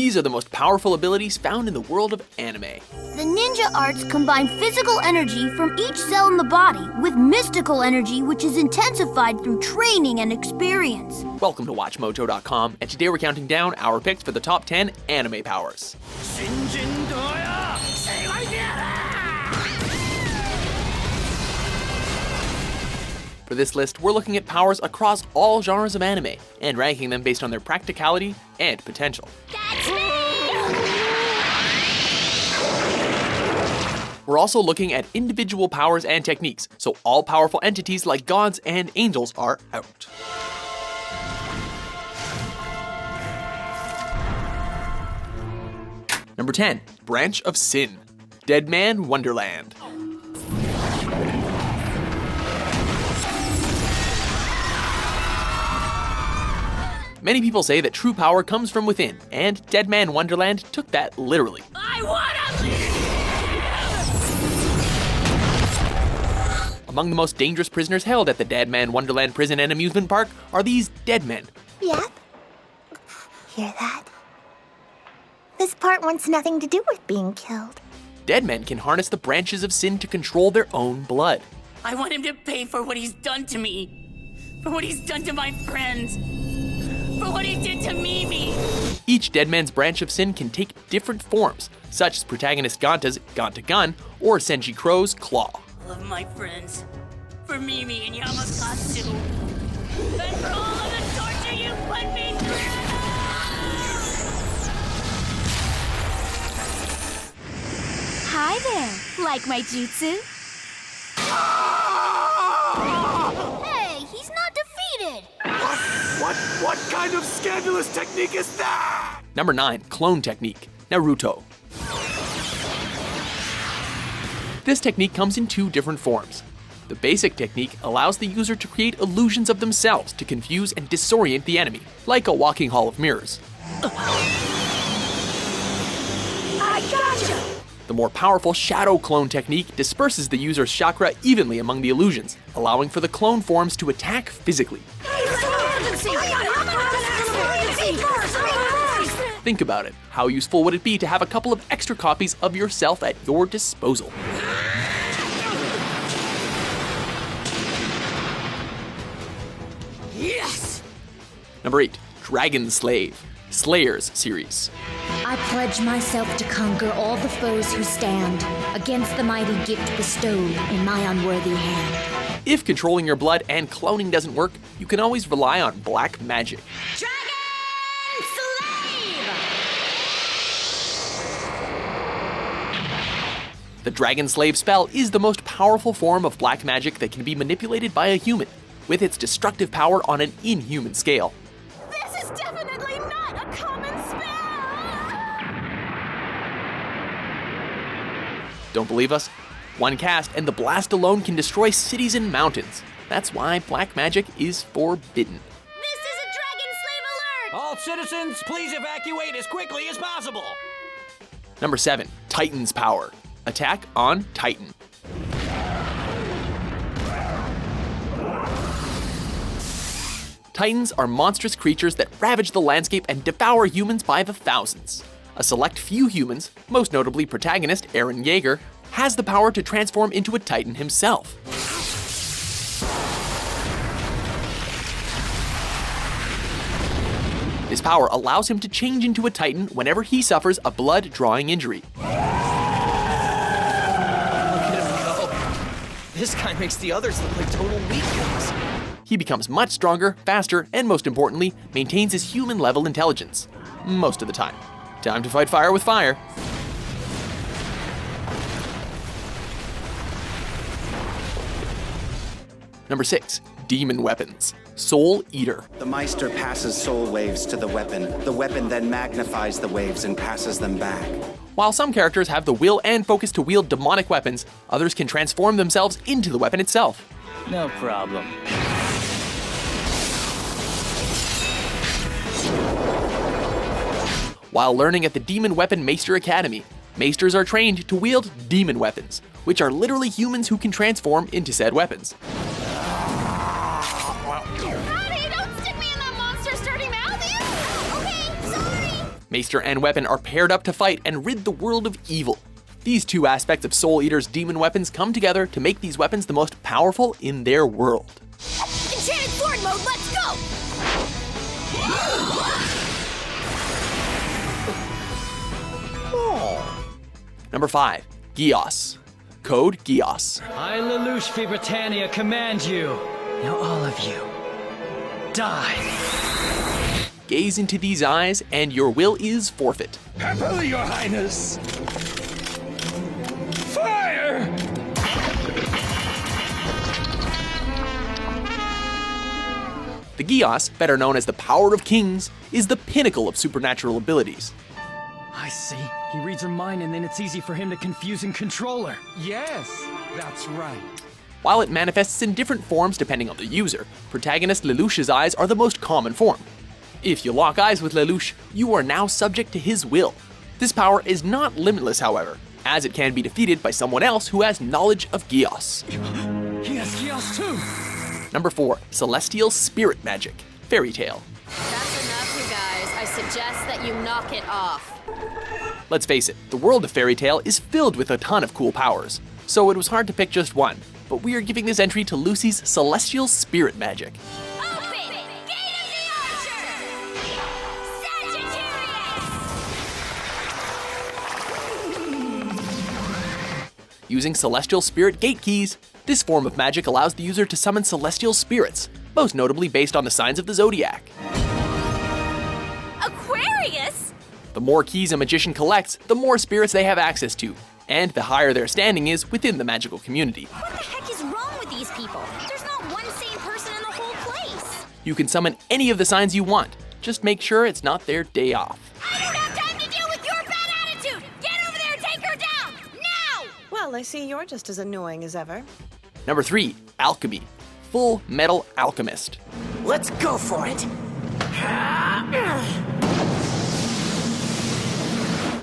These are the most powerful abilities found in the world of anime. The ninja arts combine physical energy from each cell in the body with mystical energy which is intensified through training and experience. Welcome to WatchMojo.com, and today we're counting down our picks for the top 10 anime powers. For this list, we're looking at powers across all genres of anime and ranking them based on their practicality and potential. That's me! We're also looking at individual powers and techniques, so all powerful entities like gods and angels are out. Number 10, Branch of Sin, Dead Man Wonderland. Many people say that true power comes from within, and Dead Man Wonderland took that literally. I wanna leave! Among the most dangerous prisoners held at the Dead Man Wonderland prison and amusement park are these dead men. Yep. Hear that? This part wants nothing to do with being killed. Dead men can harness the branches of sin to control their own blood. I want him to pay for what he's done to me. For what he's done to my friends. For what he did to Mimi. Each dead man's branch of sin can take different forms, such as protagonist Ganta's Ganta Gun or Senji Crow's Claw. I love my friends. For Mimi and Yamakatsu. And for all of the torture you put me through. Hi there. Like my jutsu? Hey, he's not defeated. What kind of scandalous technique is that? Number 9, Clone Technique, Naruto. This technique comes in two different forms. The basic technique allows the user to create illusions of themselves to confuse and disorient the enemy, like a walking hall of mirrors. I gotcha! The more powerful Shadow Clone technique disperses the user's chakra evenly among the illusions, allowing for the clone forms to attack physically. Think about it. How useful would it be to have a couple of extra copies of yourself at your disposal? Yes! Number 8, Dragon Slave, Slayers series. I pledge myself to conquer all the foes who stand against the mighty gift bestowed in my unworthy hand. If controlling your blood and cloning doesn't work, you can always rely on black magic. Dragon Slave! The Dragon Slave spell is the most powerful form of black magic that can be manipulated by a human, with its destructive power on an inhuman scale. This is definitely not a common spell! Don't believe us? One cast and the blast alone can destroy cities and mountains. That's why black magic is forbidden. This is a Dragon Slave alert! All citizens, please evacuate as quickly as possible. Number 7, Titan's Power, Attack on Titan. Titans are monstrous creatures that ravage the landscape and devour humans by the thousands. A select few humans, most notably protagonist Eren Yeager, has the power to transform into a Titan himself. This power allows him to change into a Titan whenever he suffers a blood-drawing injury. Look at him go. This guy makes the others look like total weaklings. He becomes much stronger, faster, and most importantly, maintains his human-level intelligence. Most of the time. Time to fight fire with fire. Number 6, Demon Weapons, Soul Eater. The Meister passes soul waves to the weapon. The weapon then magnifies the waves and passes them back. While some characters have the will and focus to wield demonic weapons, others can transform themselves into the weapon itself. No problem. While learning at the Demon Weapon Maester Academy, Maesters are trained to wield demon weapons, which are literally humans who can transform into said weapons. Howdy, don't stick me in that monster's dirty mouth! Ew! Okay, sorry! Maester and weapon are paired up to fight and rid the world of evil. These two aspects of Soul Eater's demon weapons come together to make these weapons the most powerful in their world. Enchanted sword mode, let's go! Number 5. Geos. Code Geos. I, Lelouch V. Britannia, command you. Now all of you, die. Gaze into these eyes, and your will is forfeit. Happily, Your Highness. Fire! The Geos, better known as the Power of Kings, is the pinnacle of supernatural abilities. I see. He reads her mind and then it's easy for him to confuse and control her. Yes, that's right. While it manifests in different forms depending on the user, protagonist Lelouch's eyes are the most common form. If you lock eyes with Lelouch, you are now subject to his will. This power is not limitless, however, as it can be defeated by someone else who has knowledge of Geos. He has Geos too. Number 4. Celestial Spirit Magic. Fairy Tale. That's enough, you guys. I suggest that you knock it off. Let's face it, the world of Fairy Tale is filled with a ton of cool powers, so it was hard to pick just one, but we are giving this entry to Lucy's Celestial Spirit Magic. Open! Gate of the Archer! Sagittarius! Using Celestial Spirit Gate Keys, this form of magic allows the user to summon celestial spirits, most notably based on the signs of the zodiac. Aquarius? The more keys a magician collects, the more spirits they have access to, and the higher their standing is within the magical community. What the heck is wrong with these people? There's not one sane person in the whole place. You can summon any of the signs you want, just make sure it's not their day off. I don't have time to deal with your bad attitude! Get over there and take her down! Now! Well, I see you're just as annoying as ever. Number 3. Alchemy. Full Metal Alchemist. Let's go for it.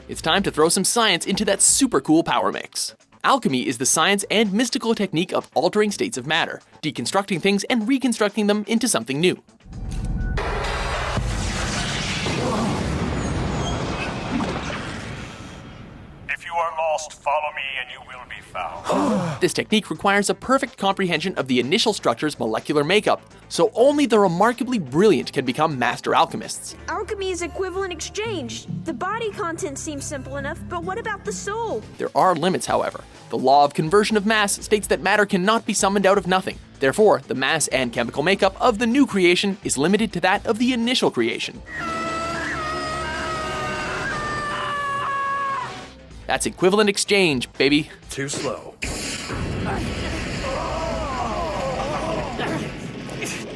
It's time to throw some science into that super cool power mix. Alchemy is the science and mystical technique of altering states of matter, deconstructing things and reconstructing them into something new. If you are lost, follow me and you will be found. This technique requires a perfect comprehension of the initial structure's molecular makeup, so only the remarkably brilliant can become master alchemists. Alchemy is equivalent exchange. The body content seems simple enough, but what about the soul? There are limits, however. The law of conversion of mass states that matter cannot be summoned out of nothing. Therefore, the mass and chemical makeup of the new creation is limited to that of the initial creation. That's equivalent exchange, baby. Too slow.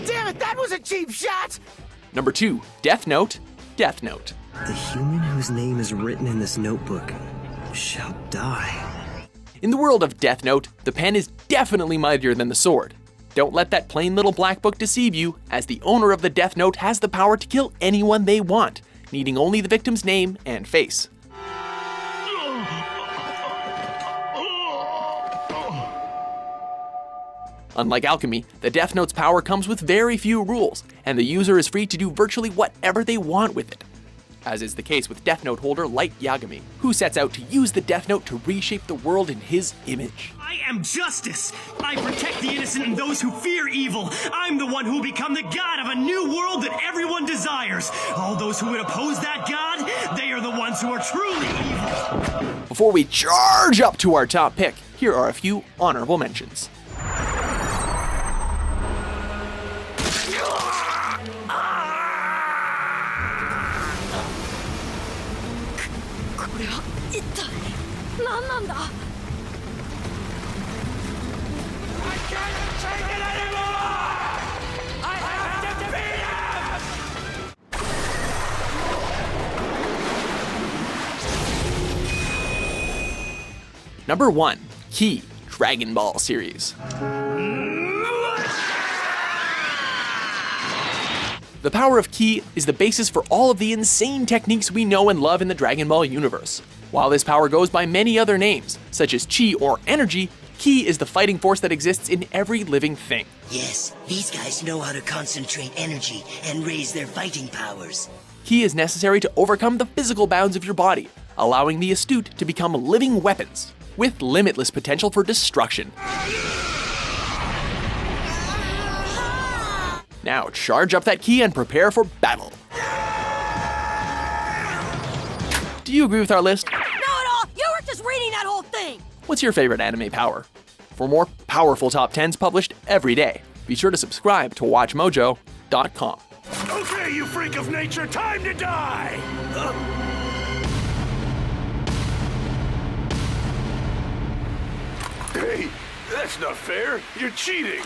Damn it, that was a cheap shot! Number 2. Death Note. Death Note. The human whose name is written in this notebook shall die. In the world of Death Note, the pen is definitely mightier than the sword. Don't let that plain little black book deceive you, as the owner of the Death Note has the power to kill anyone they want, needing only the victim's name and face. Unlike alchemy, the Death Note's power comes with very few rules, and the user is free to do virtually whatever they want with it. As is the case with Death Note holder Light Yagami, who sets out to use the Death Note to reshape the world in his image. I am justice! I protect the innocent and those who fear evil! I'm the one who will become the god of a new world that everyone desires! All those who would oppose that god, they are the ones who are truly evil! Before we charge up to our top pick, here are a few honorable mentions. Number 1. Ki, Dragon Ball series. The power of Ki is the basis for all of the insane techniques we know and love in the Dragon Ball universe. While this power goes by many other names, such as Chi or Energy, Ki is the fighting force that exists in every living thing. Yes, these guys know how to concentrate energy and raise their fighting powers. Ki is necessary to overcome the physical bounds of your body, allowing the astute to become living weapons with limitless potential for destruction. Now charge up that Ki and prepare for battle. Do you agree with our list? Not at all! You were just reading that whole thing! What's your favorite anime power? For more powerful top 10s published every day, be sure to subscribe to WatchMojo.com. Okay, you freak of nature, time to die! Hey, that's not fair. You're cheating.